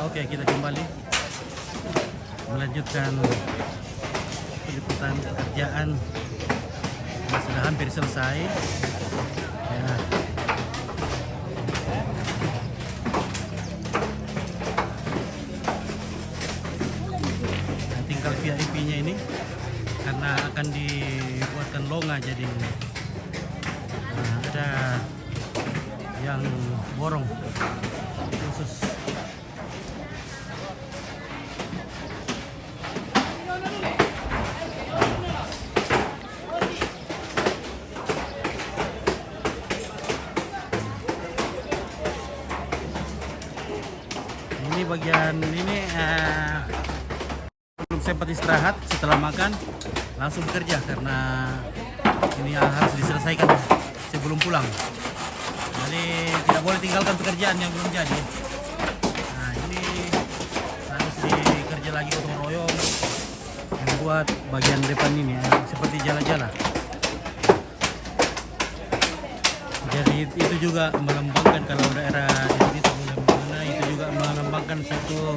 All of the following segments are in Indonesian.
Oke, kita kembali melanjutkan peliputan pekerjaan yang sudah hampir selesai. Ya. Nah, tinggal VIP-nya ini karena akan dibuatkan longa, jadi ada yang borong khusus. Ini bagian ini belum sempat istirahat, setelah makan langsung bekerja karena ini harus diselesaikan sebelum pulang. Jadi tidak boleh tinggalkan pekerjaan yang belum jadi. Nah, ini harus dikerja lagi gotong royong membuat bagian depan ini seperti jala-jala. Jadi itu juga melambangkan, kalau daerah Indonesia boleh mengenai, itu juga melambangkan satu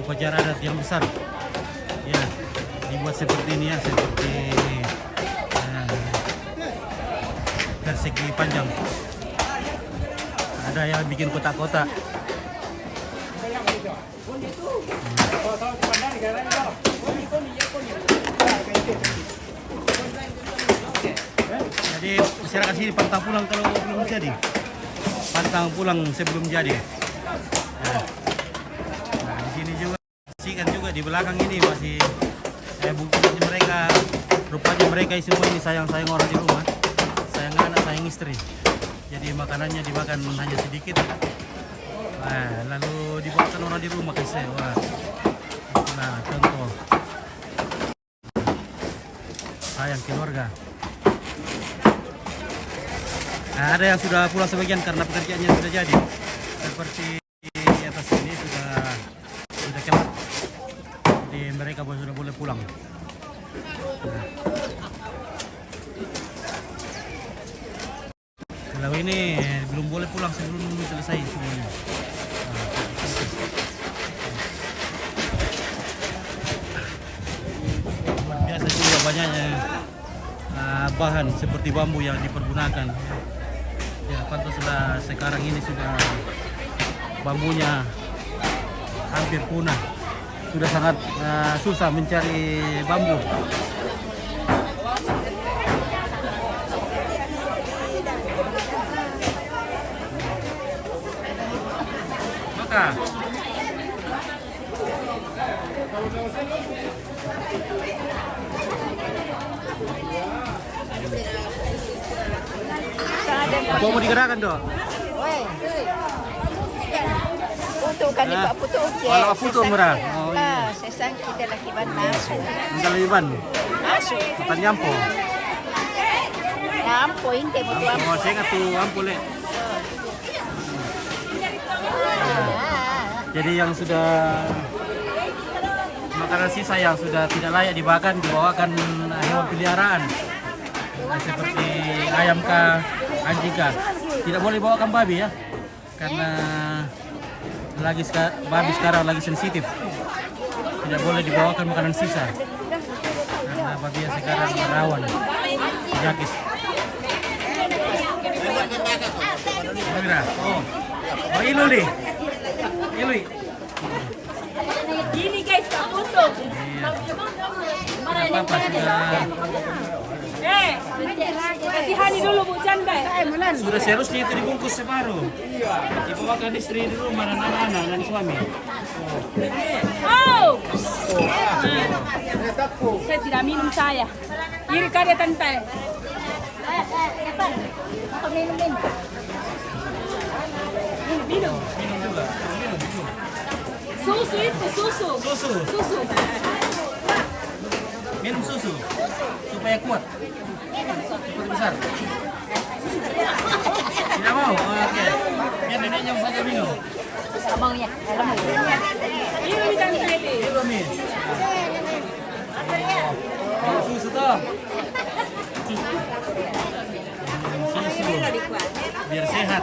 upacara adat yang besar. Ya, dibuat seperti ini ya, seperti persegi panjang. Ada yang bikin kotak-kotak. Jadi masyarakat sini pantang pulang kalau belum jadi. Pantang pulang sebelum jadi. Nah, di sini juga kan juga di belakang ini masih buktinya mereka, rupanya mereka semua ini sayang-sayang orang di rumah, sayang anak, sayang istri. Jadi makanannya dimakan hanya sedikit. Nah, lalu dibuatkan orang di rumah kasih. Wah, nah contoh sayang keluarga. Nah, ada yang sudah pulang sebagian karena pekerjaannya sudah jadi. Seperti di atas ini sudah kelar. Jadi mereka sudah boleh pulang. Nah. Kalau ini belum boleh pulang sebelum selesai semuanya. Nah. Biasa juga banyaknya bahan seperti bambu yang dipergunakan. Ya, pantaslah sekarang ini sudah bambunya hampir punah. Sudah sangat susah mencari bambu. Maka apa mau digerakkan dok? Putu kan Pak Putu oke. Kalau putu murah. Oh iya. Sesang kita lagi ban masuk. Enggak lebih ban. Masuk. Bukan nyampo. Nyampo inte mo tuan. Oh, saya nggak tuh ampo le. Jadi yang sudah makanan sisa yang sudah tidak layak dimakan dibawakan hewan peliharaan. Seperti ayam kah, anjing kah. Tidak boleh bawakan babi ya. Karena babi sekarang lagi sensitif. Tidak boleh dibawakan makanan sisa. Karena babi yang sekarang rawan penyakit. Oh, Iluli. Ilui. Gini guys, Pak Putu. Apa sudah? Kasihani dulu Bu Canda. Sudah seharusnya itu dibungkus separuh. Dibawakan istri di rumah dan anak-anak dan suami. Oh. Saya tidak minum saya. Iri karya tante. Minum. Minum juga. Minum. Susu itu susu. Susu. Minum susu supaya kuat. Cepat besar. Tidak mau? Oke. Biar neneknya saja minum. Abangnya. Ini bisa jadi. Ini. Susu toh. Susu. Biar sehat.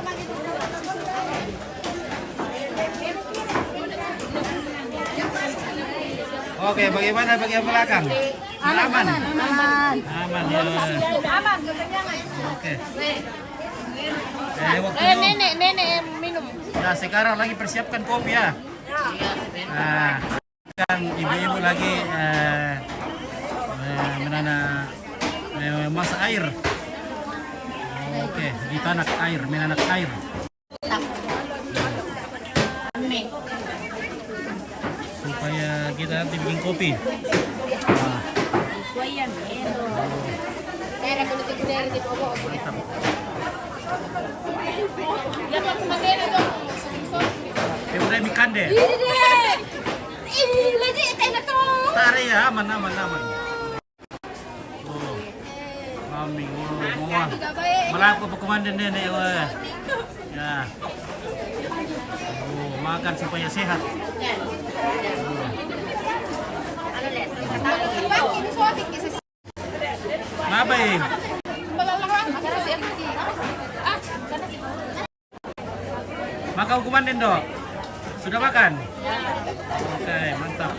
Oke, bagaimana bagian belakang? Aman. Aman. Aman ya. Aman. Oke. Waktu Nenek minum. nah, sekarang lagi persiapkan kopi ya. Nah, kan ibu-ibu lagi masak air. Oke, di tanak air, menanak air. Supaya kita nanti bikin kopi. Nah. Mantap. Ibrahim Kande. Tare ya, aman. Oh, kambing, mau melaku pekomandan nenek, wah. Ya. Oh, makan supaya sehat. Ngapain? Makan komandan dok. Sudah makan? Oke, mantap.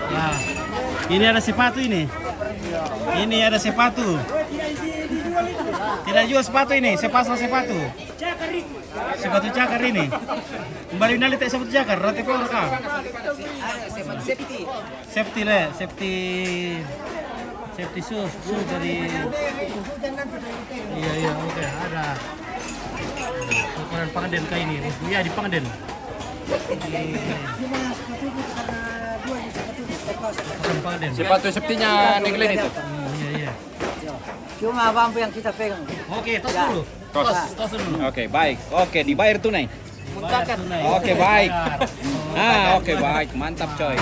Nah, ini ada sepatu ini. Ini ada sepatu. Tidak jual sepatu ini, sepasang sepatu. Sepatu cakar ini. Kembali nali tak sepatu cakar, rata keluar kah? Safety le, safety shoes dari. Iya, oke, ada. Ukuran Pangden kayak ini. Iya di Pangden. Sepatu safety-nya Neglen itu. Iya. Cuma bambu yang kita pegang. Oke, tos dulu. Tos dulu. Oke, baik. Oke, dibayar tunai. Bayar tunai. Oke, baik. Oke, Bayar. baik. Mantap, coy.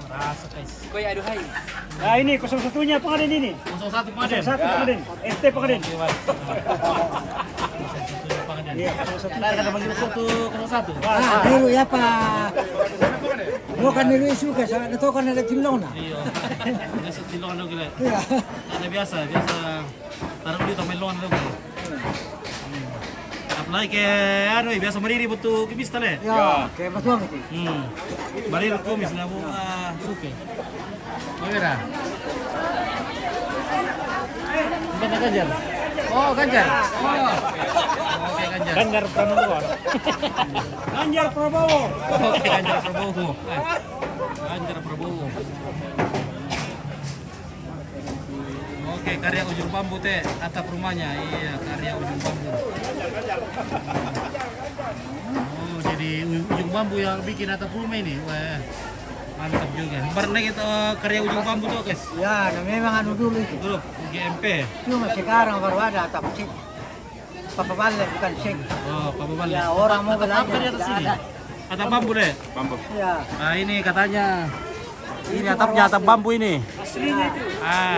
Rasa guys. Koi aduhai. Nah ini 01-nya Pengaden ini. 01 Pangden. 01 Pengaden. ST Pengaden. Oke, baik. Iya, Kita ada bagi 01. Ah, biru ya Pak. Bukan dulu suka, saya itu kan ada cilona. Iya. Biasa tilongan dulu gila. Iya. Ada biasa taruh di taman longan dulu. Apalagi kayak biasa mendiri butuh kimis tale. Ya, kayak betul itu. Mendiri kumis na bu suke. Kamera. Kita Ganjar. Oh, Ganjar. Oh. Oke, Ganjar. Ganjar Pranowo. Ganjar Prabowo. Oke, Ganjar Prabowo. Ganjar Prabowo. Oke, karya ujung bambu teh atap rumahnya. Iya, karya ujung bambu. Oh, jadi ujung bambu yang bikin atap rumah ini. Wah, mantap juga. Pernah kita karya ujung bambu tuh, guys. Ya, nah memang anu dulu itu. Dulu GMP. Cuma sekarang baru ada atap sik. Papa balik bukan sik. Oh, Pak Bambal. Ya, orang mau Atap apa di belanja atas tidak sini? ada. Atap bambu deh. Bambu. Ya, Nah, ini katanya. Ini atapnya atap bambu ini. Aslinya itu.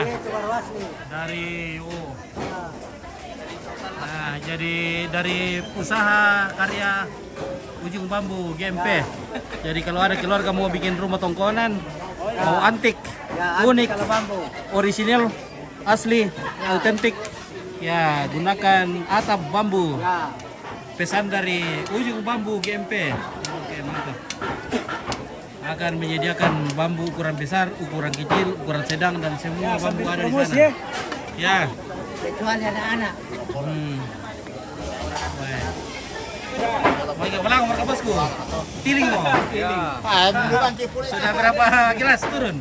itu baru asli. Dari Ya. Nah, jadi dari usaha karya ujung bambu GMP. Jadi kalau ada keluarga mau bikin rumah tongkonan, mau antik, Ya, unik, kalau bambu. orisinil, asli, autentik, ya gunakan atap bambu. Ya. Pesan dari ujung bambu GMP. Oke, mantap. Akan menyediakan bambu ukuran besar, ukuran kecil, ukuran sedang, dan semua bambu ada di Promosi sana. ya. Ya. Kecuali ada anak. Mereka pulang mereka bosku. Tiling mau. Sudah berapa gelas turun?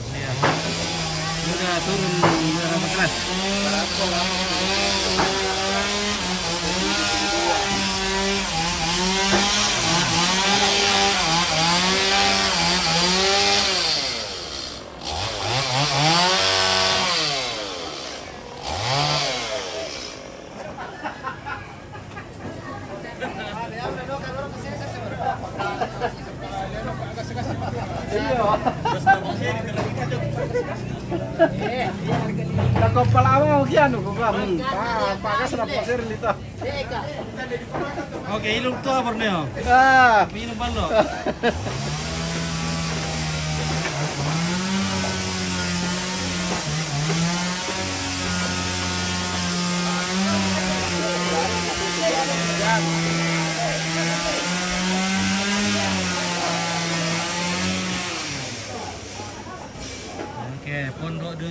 Iya. Sudah turun berapa gelas? Ako palawa ko yan, ko ba? Pagas na po sir dito. Oke, ilung tua Borneo. Ah, Minum balo. Oke, pondok de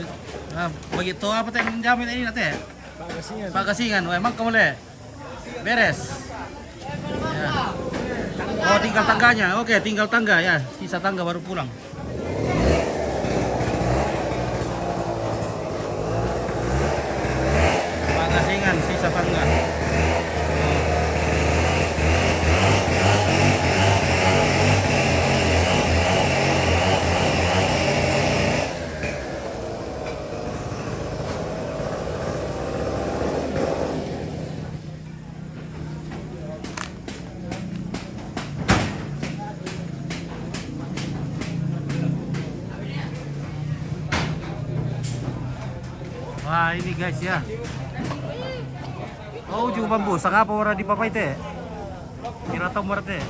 begitu apa teh menjamin ini nanti? Pagasingan. Oh, emang kamu le? Beres. Ya. Oh, tinggal tangganya. Oke, tinggal tangga ya. Sisa tangga baru pulang. Pagasingan, sisa tangga. Wah, ini guys ya. Oh, ujung bambu. Sangapa warna di papai teh? Kira tahu murat teh.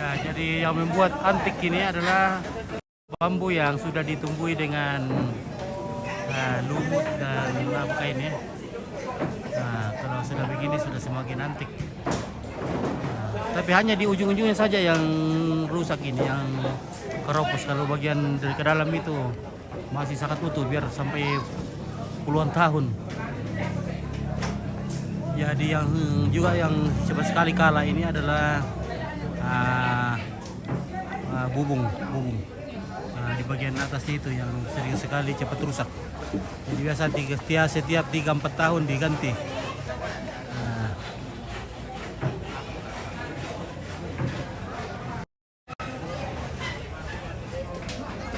Ya, jadi yang membuat antik ini adalah bambu yang sudah ditumbuhi dengan lumut dan apa ini. Nah, kalau sudah begini sudah semakin antik. Tapi hanya di ujung-ujungnya saja yang rusak ini, yang keropos. Kalau bagian dari ke dalam itu masih sangat utuh, biar sampai puluhan tahun. Jadi yang juga yang sekali kala ini adalah bubung. Nah, di bagian atasnya itu yang sering sekali cepat rusak. Jadi biasa setiap 3-4 tahun diganti.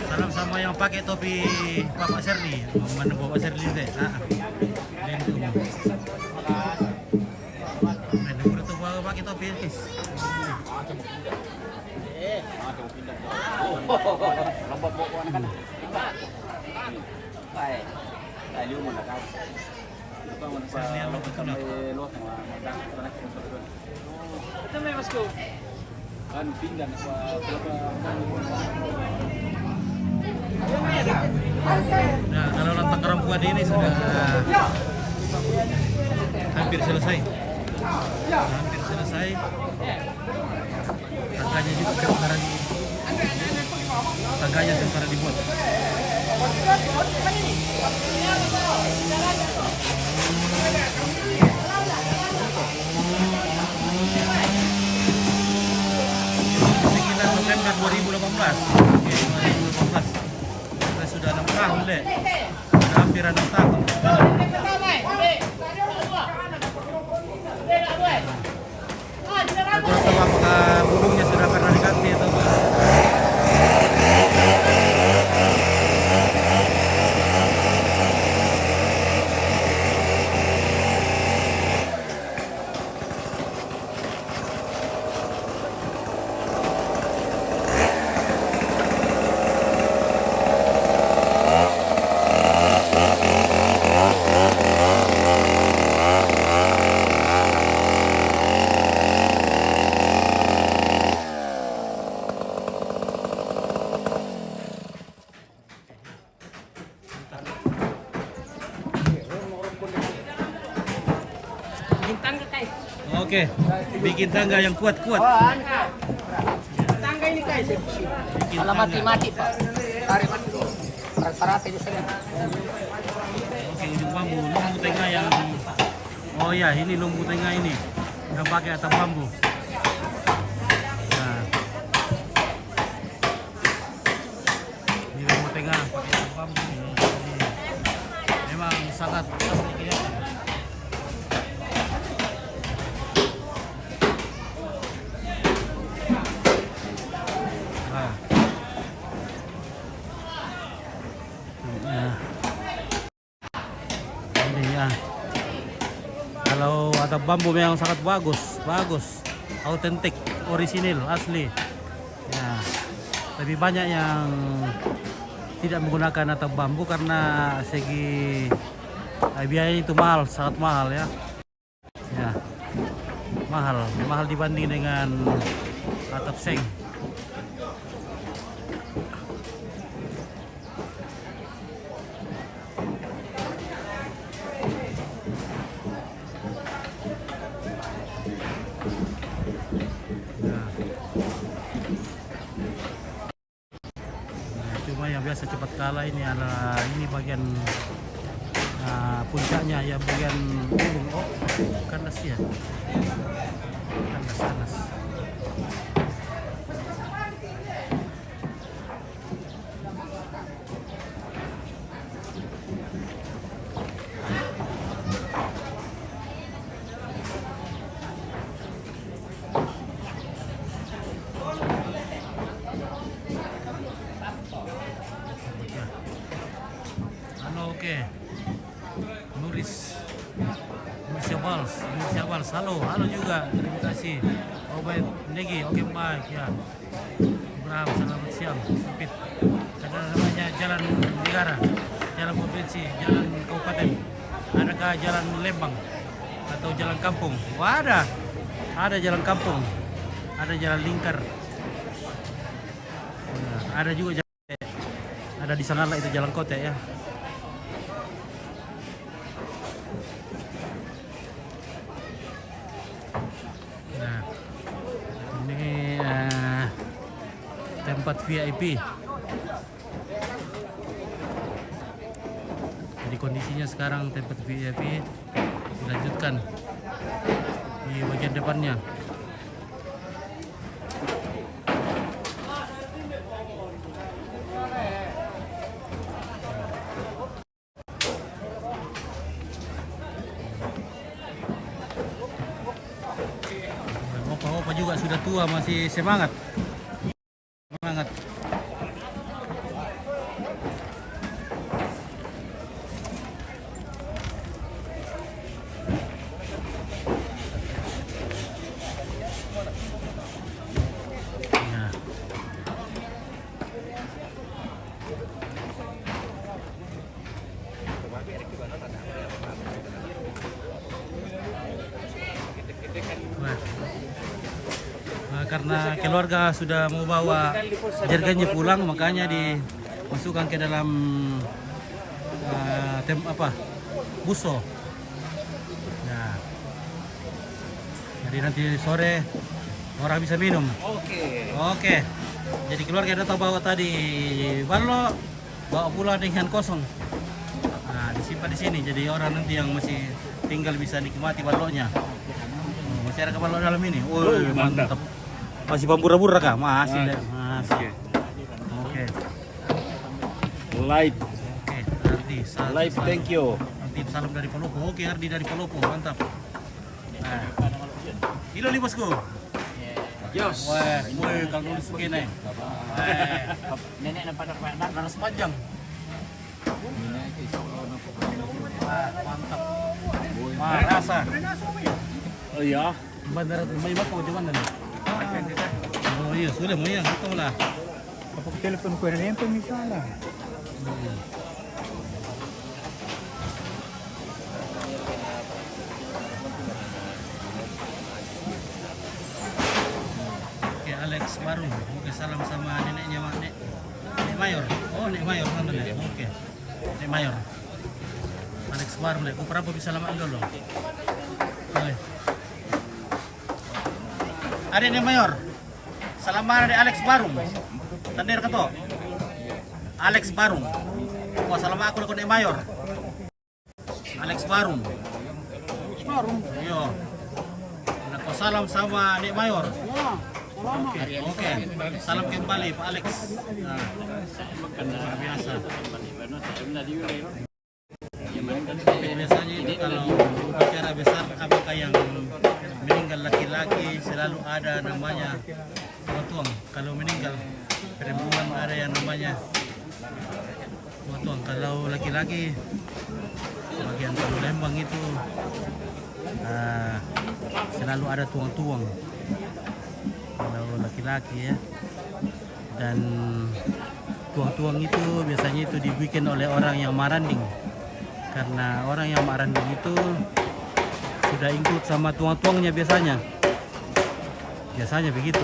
Salam sama yang pakai topi Bapak Serli, mana Bapak Serli deh. Lentum. Lentum itu pakai topi guys. Serli lo betul lah. ito may mas ko. Ano pinggan ako Nah, kalau lantak perempuan ini sudah hampir selesai. Hampir selesai. Tangganya juga sekarang dibuat. Sekitar November 2018. Sudah 6 tahun deh. Sudah hampir 6 tahun. Saya kurang tahu apakah burungnya sudah pernah diganti atau enggak. Oke, bikin tangga yang kuat-kuat. Tangga ini guys. Bikin Kalau tangga. mati-mati Pak. Tarik mati. Rata-rata itu saja. Oke, ujung bambu, lumbu tengah yang. Oh ya, ini lumbu tengah ini yang pakai atap bambu. Nah, ini lumbu tengah pakai atap bambu. Ini memang sangat asli ya. Ini ya. Kalau atap bambu memang sangat bagus bagus, autentik, orisinil, asli. Ya, lebih banyak yang tidak menggunakan atap bambu karena segi biayanya itu mahal, sangat mahal ya. Ya, mahal dibanding dengan atap seng. Cuma yang biasa cepat kalah ini adalah ini bagian puncaknya ya, bagian gunung. Oh, kandas ya, kandas. Oke. Nuris Syabals, halo juga, terima kasih. Obaid Negi, oke baik ya. Ibrahim, selamat siang. Sempit. Ada namanya Jalan Negara, Jalan Provinsi, Jalan Kabupaten. Adakah Jalan Lembang atau Jalan Kampung? Wah, ada Jalan Kampung, ada Jalan Lingkar. Nah, ada juga ada di sana lah itu Jalan Kota ya. Nah, ini tempat VIP. Jadi kondisinya sekarang tempat VIP dilanjutkan di bagian depannya. Opa juga sudah tua masih semangat. Nah. Karena keluarga sudah mau bawa jargannya pulang, makanya dimasukkan ke dalam buso. Nah, jadi nanti sore orang bisa minum. Oke. Jadi keluarga datang bawa tadi balok, bawa pulang dengan kosong. Nah, disimpan di sini. Jadi orang nanti yang masih tinggal bisa nikmati baloknya. Masih ada balok dalam ini. Woi, mantap. Masih pambura-bura kah? Masih. Oke. Light. Oke, Ardi. Live, thank you. Nanti salam dari Palopo. Oke, Ardi dari Palopo. Mantap. Nah. Hilo nih bosku. Yes. Woi, Kang Nulis begini. Nenek naras panjang. Mantap. Wah, rasa. Oh iya. Bandara May Mako di mana nih? Oh iya, sudah mau ya, betul lah. Kapag telepon ko na yan, misalnya. Oke, Alex Barung. Oke, salam sama neneknya, Nek Mayor. Oh, Nek Mayor mana nih? Oke. Nek Mayor. Alex Barung, Nek. Berapa bisa lama dulu? Oke. Ada Nek Mayor. Salaman dari Alex Barung. Tandir keto. Alex Barung. Wah, salam aku lakukan Nek Mayor. Alex Barung. Yo. Nako salam sama Nek Mayor. Oke. Salam kembali Pak Alex. Nah, luar biasa. Biasanya itu kalau upacara besar apakah yang meninggal laki-laki selalu ada namanya tuang. Kalau meninggal perempuan ada yang namanya tuang. Kalau laki-laki bagian Lembang itu selalu ada tuang-tuang kalau laki-laki ya. Dan tuang-tuang itu biasanya itu dibikin oleh orang yang maranding, karena orang yang maranding itu sudah include sama tuang-tuangnya biasanya begitu.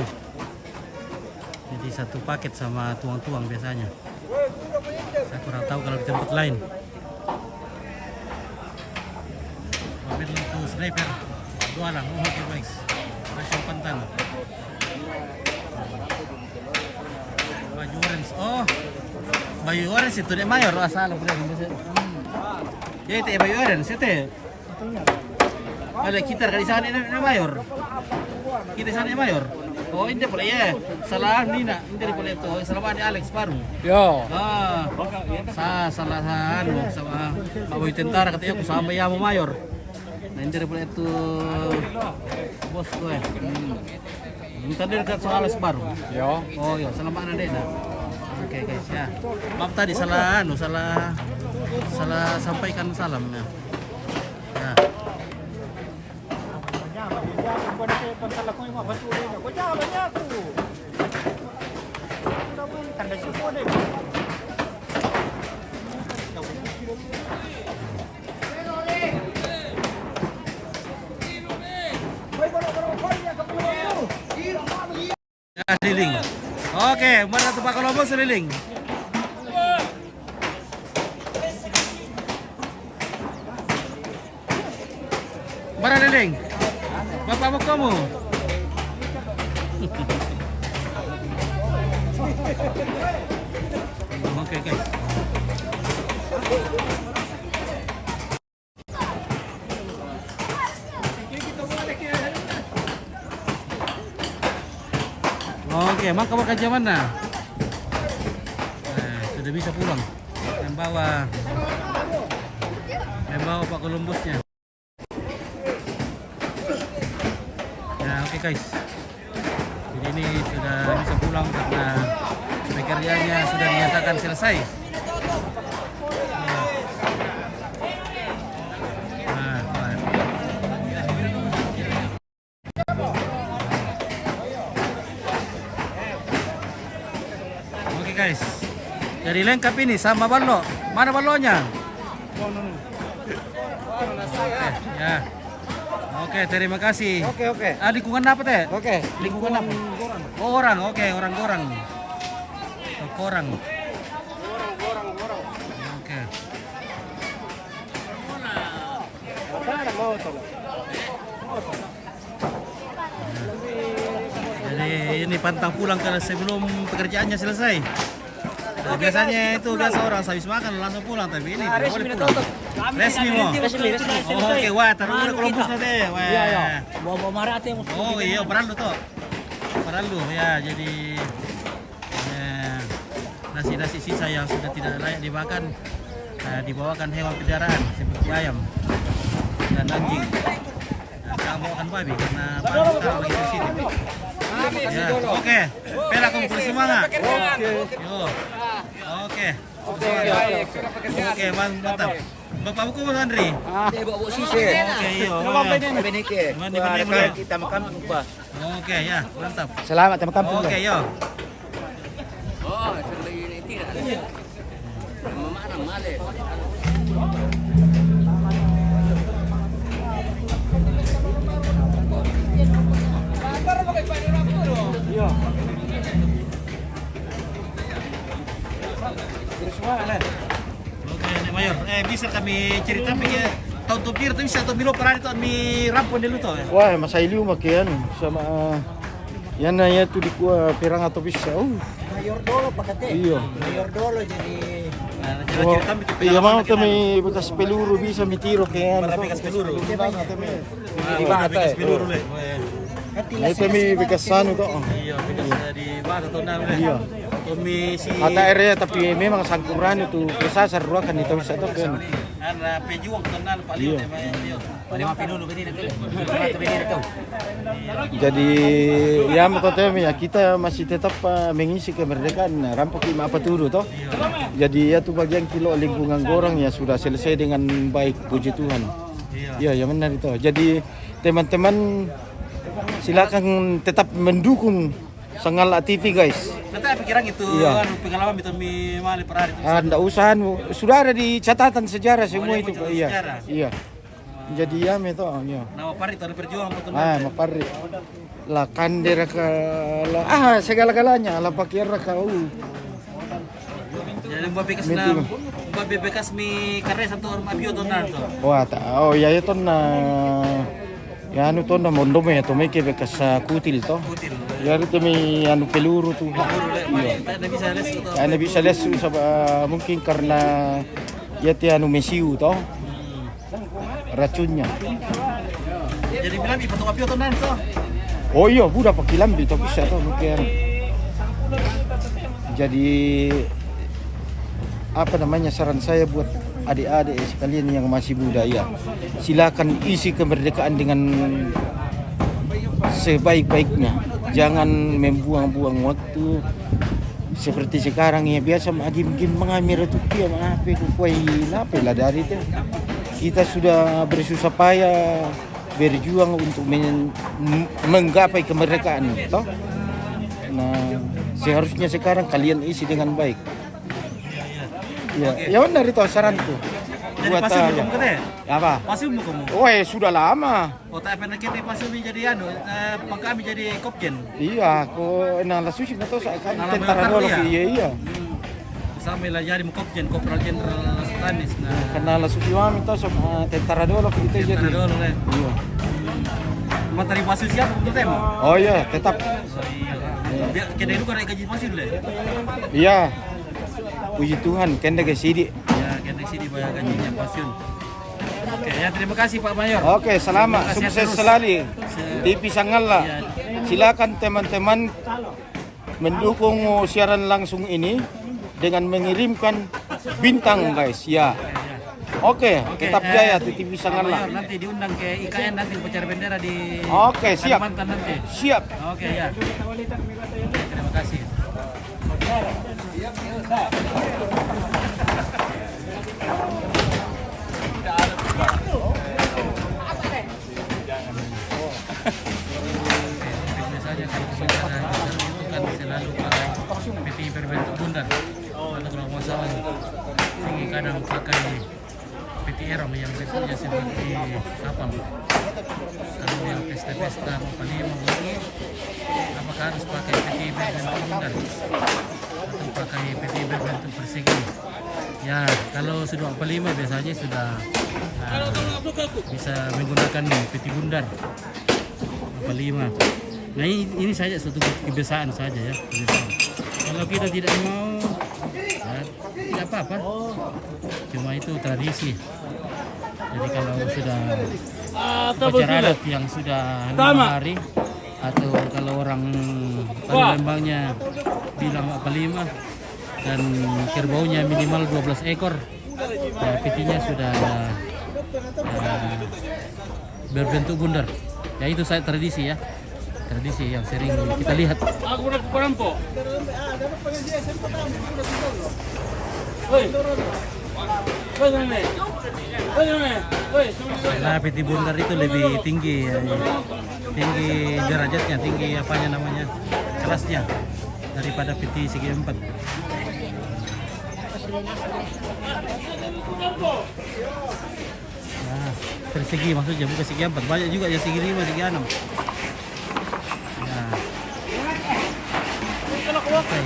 Jadi satu paket sama tuang-tuang biasanya. Saya kurang tahu kalau di tempat lain. Mobil itu sniper dua lah, oke baik. Masih pantan. Baju orange. Oh, baju orange itu dek mayor asal boleh. Ya itu baju orange itu. Ada kita di sana ini mayor. Kita sana mayor. Oh ini boleh ya. Salah Nina, ini boleh itu. Salah ada Alex baru. Yo. Salah sama Pak Boy tentara katanya aku sama ya mau mayor. Nah ini boleh itu bos gue. Minta dia dekat soal Alex baru. Yo. Oh iya, selamat ada deh. Oke guys ya. Maaf tadi salah sampaikan salamnya. Ya. Ya, liling. Oke, mana tuh Pak Kolombo seliling. Mana liling? Bapak mau kamu? Oke, guys. Oke, emang kabar kerja mana? Sudah bisa pulang. Yang bawa Pak Columbusnya. Nah, oke guys. Jadi ini sudah bisa pulang karena pekerjaannya sudah dinyatakan selesai. Guys, jadi lengkap ini sama balok. Mana baloknya? Ya. Oke, terima kasih. Oke. Lingkungan apa teh? Oke. Lingkungan apa? Oh, orang. Oke, orang-orang. Orang. Oke. Jadi ini pantang pulang karena sebelum pekerjaannya selesai. Nah, biasanya itu biasa orang habis makan langsung pulang, tapi ini tidak boleh pulang. Resmi mo. Oh, oke, wah, taruh udah Columbus nanti. Wah. Iya. Bawa marah teh. Oh iya, Paraldo toh. Paraldo ya, jadi nasi sisa yang sudah tidak layak dimakan dibawakan hewan peliharaan seperti ayam dan anjing. Jangan bawakan babi karena babi sekarang lagi sensitif. Ya, oke. Pela kamu semangat. Oke. Oke, mantap. Bapak buku Mas Andri. Bawa sisi. Oke, iya. Benike. Kita makan lupa. Oke, ya, mantap. Selamat sama kampung. Oke, yo. Oh, ini tidak. Mana male. Iya. Oke, Nek Mayor. Bisa kami cerita pikir tahun topir itu bisa atau bilo parah itu kami rampon dulu tuh ya. Wah, masa iliu makian sama yan na ya tu di kuah perang atau bisa. Mayor dolo pakate. Iya. Mayor dolo jadi Cerita Iya mau kami bekas peluru bisa mitiro kayak Para bekas peluru. Di Bekas peluru le. Nah, itu kami bekas anu toh. Iya, bekas di bata tuh na le. Iya. Kami si Ata area tapi memang sangkuran itu kesasar dua kan itu bisa tuh kan. ana pejuang tenan paling dia. Paling mapi dulu begini tuh. Jadi ya menurut ya kita masih tetap mengisi kemerdekaan rampok lima apa turu toh. Jadi ya tuh bagian kilo lingkungan gorang ya sudah selesai dengan baik, puji Tuhan. Iya. Iya, yang benar itu. Jadi teman-teman silakan tetap mendukung Sangala TV guys. Nanti pikiran itu Iya. pengalaman itu mali per hari itu. Anda usaha sudah ada di catatan sejarah semua dia itu. mau Iya. sejarah. Iya. Jadi ya itu ya. Nama Pari itu berjuang betul. Mapari. La kandera ka segala-galanya la pakira ka. Jadi mbak bekas mi karya satu rumah bio tuh nanti. Wah, ya itu na ya anu to na mondo me to me ke bekas kutil to. Kutil. Ya itu mi anu peluru tuh. Tidak bisa les itu. Ana bisa lesu mungkin karena ya anu mesiu to. Racunnya. Jadi bilang di foto bio tuh nanti. Oh iya, budak pakai lambi to bisa to mungkin. Jadi apa namanya saran saya buat adik-adik sekalian yang masih muda ya, silakan isi kemerdekaan dengan sebaik-baiknya. Jangan membuang-buang waktu seperti sekarang ya, biasa game-game mengambil itu dia apa lah dari itu. Kita sudah bersusah payah berjuang untuk menggapai kemerdekaan toh. Nah, seharusnya sekarang kalian isi dengan baik. Ya, ya benar itu saranku. Jadi Buat pasir kamu kete? apa? Pasir kamu? Oh, sudah lama. Oh, tak pernah kita pasir jadi kami jadi kopjen. Iya, ko nang lasusi na to sa kan Nang tentara militer dolo dia? iya. Sama lah jadi kopjen, kopral jenderal Stanis. Nah, Karena lasusi kami to sa tentara dolo kita jadi. tentara dulu lah. Iya. Menteri pasir siapa untuk tema? Oh iya, tetap. Biar kita itu kan gaji pasir lah. Iya. Puji Tuhan, kenda ke sidi. Ya, kita sini bayar gajinya pasir. Oke, ya terima kasih Pak Mayor. Oke, selamat, Terima kasih sukses terus. selalu. TV Sangala. Iya. Silakan teman-teman mendukung siaran langsung ini dengan mengirimkan bintang guys. Ya. Oke, tetap jaya di TV Pak Sangala. Mayor nanti diundang ke IKN nanti upacara bendera di Oke, siap. Kalimantan nanti. Siap. Oke ya. Terima kasih. Biasanya kalau bicara itu kan selalu pakai peti berbentuk bundar atau kalau masalah ini kadang pakai peti erong yang bentuknya seperti kapal. Kalau yang pesta-pesta apa apakah harus pakai peti berbentuk bundar atau pakai peti berbentuk persegi? Ya, kalau sudah 45 biasanya sudah bisa menggunakan peti bundar 45. Nah ini saja suatu kebiasaan saja ya. Kebiasaan. Kalau kita tidak mau, ya, tidak apa-apa. Cuma itu tradisi. Jadi kalau sudah upacara adat yang sudah 5 hari atau kalau orang Palembangnya bilang 45 dan kerbaunya minimal 12 ekor, ya, petinya sudah berbentuk bundar. Ya itu saya tradisi ya. Tradisi yang sering kita lihat. Aku udah perampok. Nah, peti bundar itu lebih tinggi, ya, tinggi derajatnya, tinggi apanya namanya, kelasnya daripada peti segi 4. Nah, persegi maksudnya bukan segi 4, banyak juga yang segi 5, segi 6. Nah. Okay.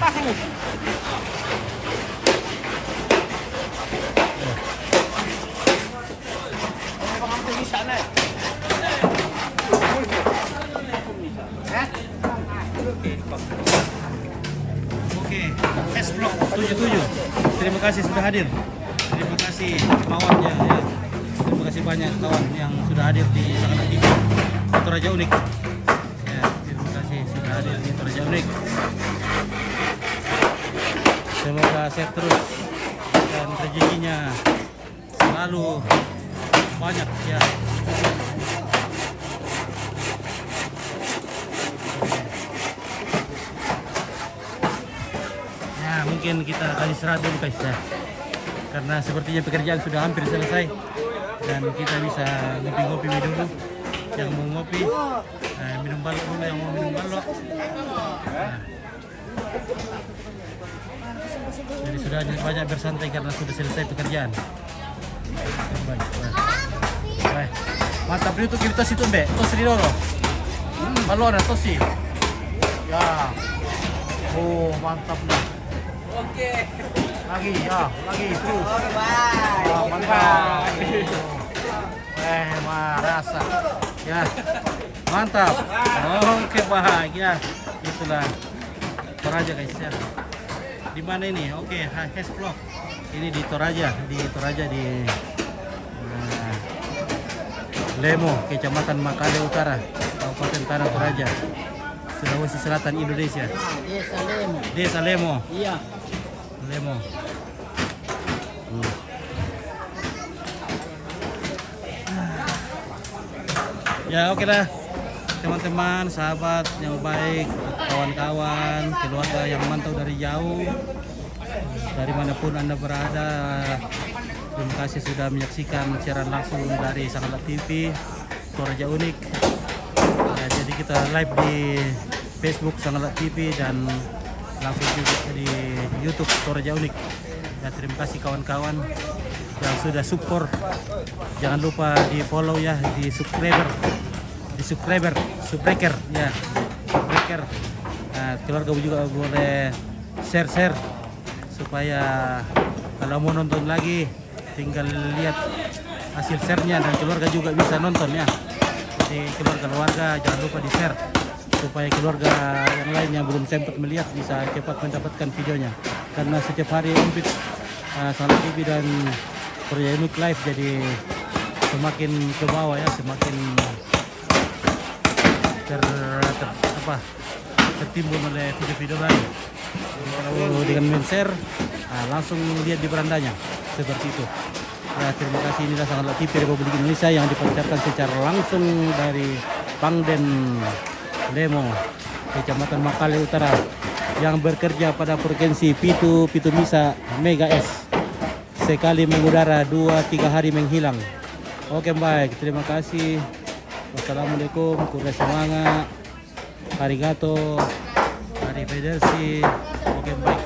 Oke, S-Block 77. Terima kasih sudah hadir. Terima kasih kawannya ya. Terima kasih banyak kawan yang sudah hadir di Sangala TV Toraja Unik. Ya, terima kasih sudah hadir di Toraja Unik. Semoga sehat terus dan rezekinya selalu banyak ya. Nah, mungkin kita kali istirahat dulu guys ya. Karena sepertinya pekerjaan sudah hampir selesai. Dan kita bisa ngopi-ngopi dulu. Yang mau ngopi, minum balok dulu yang mau minum balok. Nah. Jadi sudah banyak bersantai karena sudah selesai pekerjaan. Baik. Baik. Mantap itu kita situ Mbak. Tos di dulu. Balon atau sih? Ya. Oh, mantap nih. Oke. Lagi ya, lagi terus. Oke, bye. Oh, mantap. Rasa. Ya. Mantap. Oke, bahagia. Itulah. Toraja guys ya. Di mana ini? Oke, Hash Vlog. Ini di Toraja, di Lemo, Kecamatan Makale Utara, Kabupaten Tanah Toraja, Sulawesi Selatan, Indonesia. Desa Lemo. Desa Lemo. Iya. Lemo. Ya oke lah teman-teman, sahabat yang baik, kawan-kawan, keluarga yang mantau dari jauh, dari manapun Anda berada. Terima kasih sudah menyaksikan siaran langsung dari Sangalat TV Toraja Unik. Ya, jadi kita live di Facebook Sangalat TV dan langsung juga di YouTube Toraja Unik. Ya, terima kasih kawan-kawan yang sudah support. Jangan lupa di follow ya, di subscriber ya, subscriber. Nah, keluarga juga boleh share supaya kalau mau nonton lagi tinggal lihat hasil share-nya dan keluarga juga bisa nonton ya. Jadi keluarga jangan lupa di share supaya keluarga yang lain yang belum sempat melihat bisa cepat mendapatkan videonya. Karena setiap hari Umpit Sangalat TV dan Toraja Unik Live jadi semakin ke bawah ya, semakin tertimbun oleh video-video lain. Jadi kalau dengan men-share langsung lihat di berandanya seperti itu. Ya, terima kasih. Inilah Sangalat TV Republik Indonesia yang dipancarkan secara langsung dari Pangden Lemo, Kecamatan Makale Utara, yang bekerja pada frekuensi Pitu Misa Mega S. Sekali mengudara 2-3 hari menghilang. Oke baik, terima kasih. Wassalamualaikum, kurang semangat, arigato, arrivederci. Oke baik.